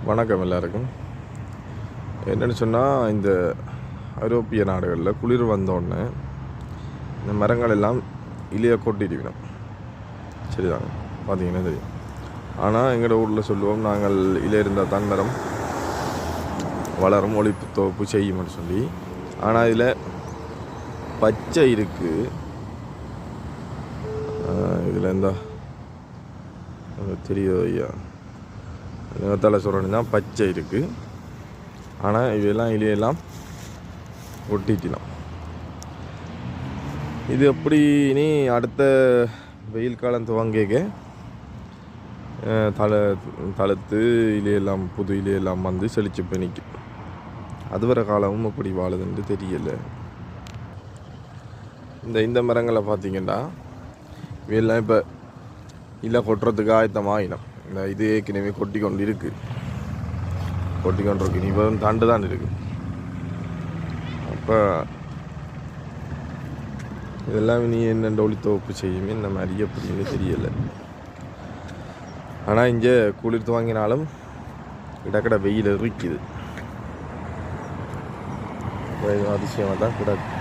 வணக்கம் எல்லாருக்கும். என்னென்னு சொன்னால், இந்த ஐரோப்பிய நாடுகளில் குளிர் வந்தோடனே இந்த மரங்கள் எல்லாம் இலையை கொட்டிருக்கணும். சரிதாங்க, பார்த்தீங்கன்னா தெரியும். ஆனால் எங்களோட ஊரில் சொல்லுவோம், நாங்கள் இலை இருந்தால் தான் மரம் வளரும், ஒளிப்பு தோப்பு செய்யும்னு சொல்லி. ஆனால் இதில் பச்சை இருக்குது. இதில் எந்த தெரியுதோ ஐயா, தலை சொல்கிறேன்னு தான் பச்சை இருக்குது. ஆனால் இவையெல்லாம் இலையெல்லாம் ஒட்டிக்கலாம். இது எப்படி இனி அடுத்த வெயில் காலம் துவங்கிக்க தளர்த்து இலையெல்லாம் புது இலையெல்லாம் வந்து செழிச்சு போய் நிற்கும். அதுவரை காலமும் எப்படி வாழுதுன்னு தெரியலை. இந்த மரங்களை பார்த்திங்கன்னா இவையெல்லாம் இப்போ இலை கொட்டுறதுக்கு ஆயத்தமாகினோம். இந்த இது ஏற்கனவே கொட்டி கொண்டு இருக்குது, இனி வெறும் தண்டு தான் இருக்குது. அப்போ இதெல்லாம் நீ என்னென்ன ஒளித்தோப்பு செய்யுமே இந்த மாதிரி எப்படின்னு தெரியலை. ஆனால் இங்கே குளிர் துவங்கினாலும் இடக்கடை வெயில் இருக்குது. அதிசயமாக தான் கிடக்கு.